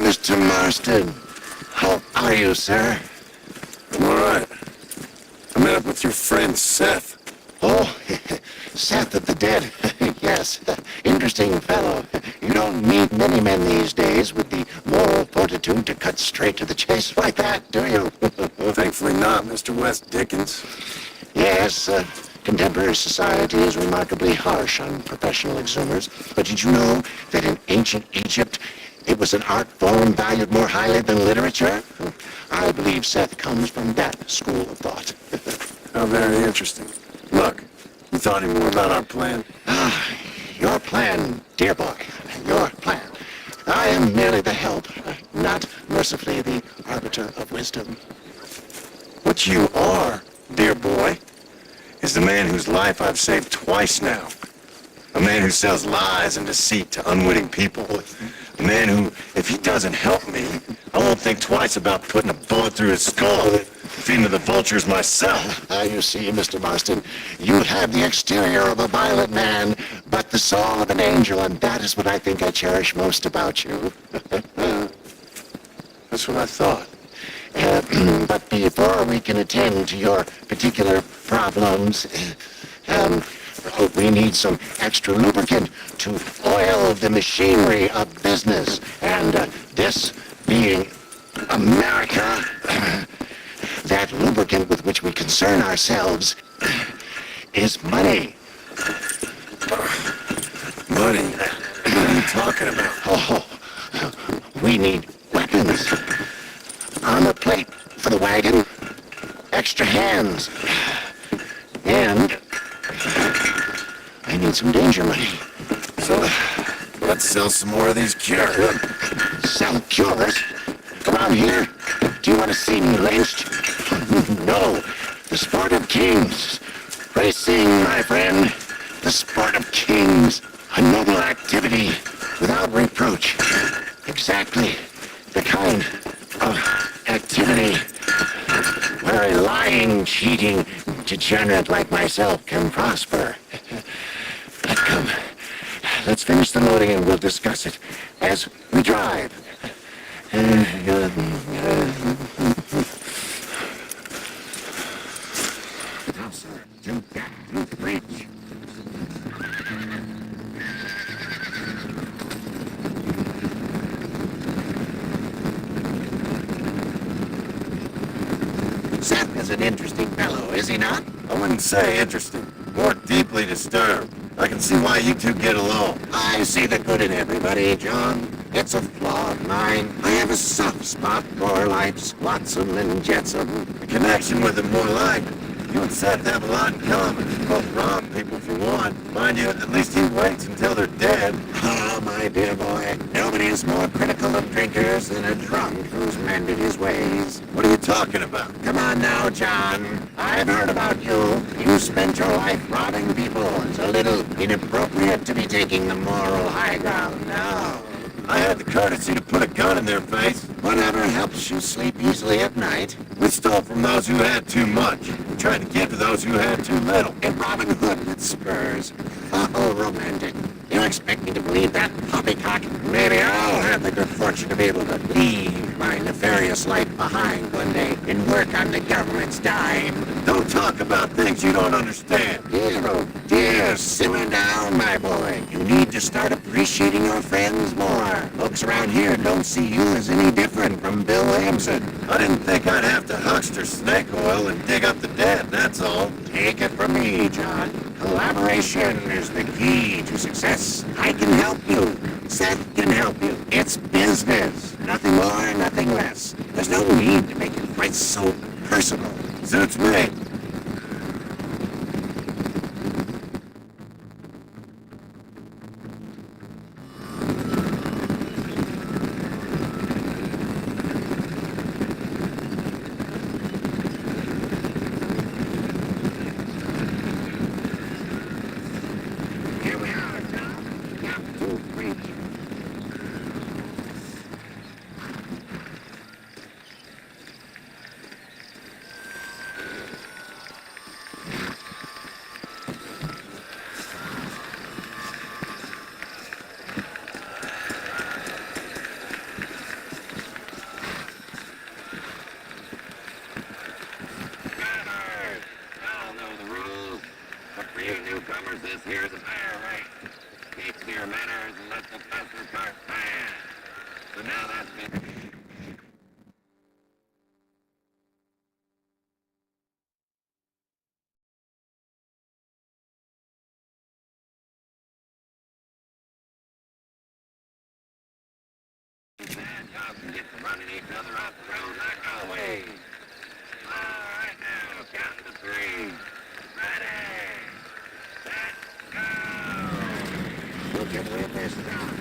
Mr. Marston, how are you, sir? I'm alright. I met up with your friend, Seth. Oh, Seth of the Dead. Yes, interesting fellow. You don't meet many men these days with the moral fortitude to cut straight to the chase like that, do you? Thankfully not, Mr. West Dickens. Yes, contemporary society is remarkably harsh on professional exhumers. But did you know that in ancient Egypt, it was an art form valued more highly than literature? I believe Seth comes from that school of thought. How very interesting. Look, you thought any more about our plan? Your plan, dear boy, your plan. I am merely the help, not mercifully the arbiter of wisdom. What you are, dear boy, is the man whose life I've saved twice now. A man who sells lies and deceit to unwitting people. A man who, if he doesn't help me, I won't think twice about putting a bullet through his skull, feeding to the vultures myself. You see, Mr. Marston, you have the exterior of a violent man, but the soul of an angel, and that is what I think I cherish most about you. That's what I thought. But before we can attend to your particular problems, we need some extra lubricant to oil the machinery of business. And this being America, that lubricant with which we concern ourselves is money. Money? What are you talking about? Oh, we need weapons. Armor plate for the wagon. Extra hands. And I need some danger money. So, let's sell some more of these cures. Sell cures? Around here? Do you want to see me lynched? No. The sport of kings. Racing, my friend. The sport of kings. A noble activity without reproach. Exactly the kind of activity where a lying, cheating degenerate like myself can prosper. But come, let's finish the loading and we'll discuss it as we drive. Now, sir, jump back through the bridge. Seth is an interesting fellow, is he not? I wouldn't say interesting. More deeply disturbed. I can see why you two get along. I see the good in everybody, John. It's a flaw of mine. I have a soft spot for life's flotsam and jetsam. The connection with him more like. You and Seth have a lot in common. You both rob people for one. Mind you, at least he waits until they're dead. Ah, my dear boy, nobody is more critical of drinkers than a drunk who's mended his ways. What are you talking about? Come on now, John. I've heard about you. You spent your life robbing people. It's a little inappropriate to be taking the moral high ground now. I had the courtesy to put a gun in their face. Whatever helps you sleep easily at night. We stole from those who had too much. We tried to give to those who had too little. And Robin Hood with spurs. Oh, romantic. You expect me to believe that poppycock? Maybe I'll have the good fortune to be able to leave my nefarious life behind one day and work on the government's dime. Don't talk about things you don't understand. Dear, oh dear, simmer down, my boy. You need to start appreciating your friends more. Folks around here don't see you as any different from Bill Williamson. I didn't think I'd have to huckster snake oil and dig up the dead, that's all. Take it from me, John. Collaboration is the key to success. I can help you. Seth can help you. It's business. Nothing more, nothing less. There's no need to make it quite so personal. Suits me. Here we are, John. Got to reach. course, this here's a fair rate. Keep to your manners and let the fastest cart pass. So now that's been... Bad cops and get to running each other off the road like always. All right now, counting to three. Ready, set, go. You can win this time.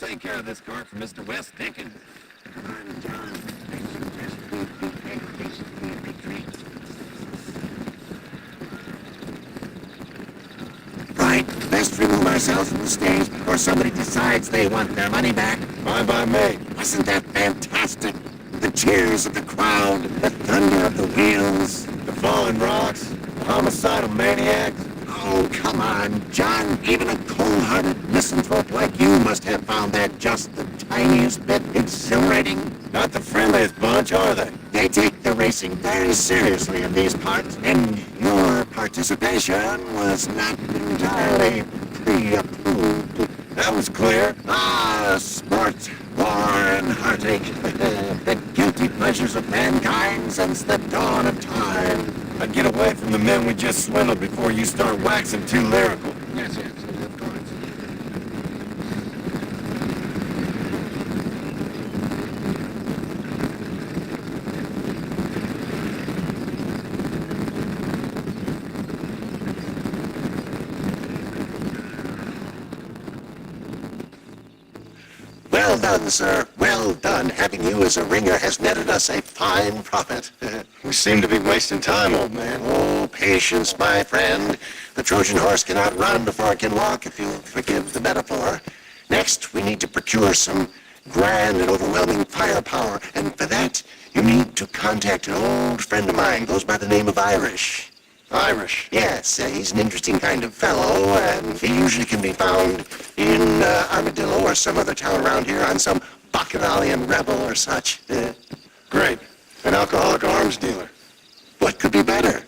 take care of this car for Mr. West Dickens. Come on, John. I suggest we behave decently and retreat. Right, best remove ourselves from the stage before somebody decides they want their money back. Fine by me. Wasn't that fantastic? The cheers of the crowd, the thunder of the wheels. The falling rocks, the homicidal maniacs. Oh, come on, John. Even a cold-hearted misanthrope like you must have found that just the tiniest bit exhilarating. Not the friendliest bunch, are they? They take the racing very seriously in these parts, and your participation was not entirely pre-approved. That was clear. Ah, sport, war, and heartache. The guilty pleasures of mankind since the dawn of time. I'd get away from the men we just swindled before you start waxing too lyrical. Yes, of course. Well done, sir. Well done. Having you as a ringer has netted us a fine profit. We seem to be wasting time, old man. Oh, patience, my friend. The Trojan horse cannot run before it can walk, if you'll forgive the metaphor. Next, we need to procure some grand and overwhelming firepower, and for that, you need to contact an old friend of mine, goes by the name of Irish. Irish. Yes, he's an interesting kind of fellow, and he usually can be found in Armadillo or some other town around here on some Bacchanalian rebel or such. Great. An alcoholic arms dealer. What could be better?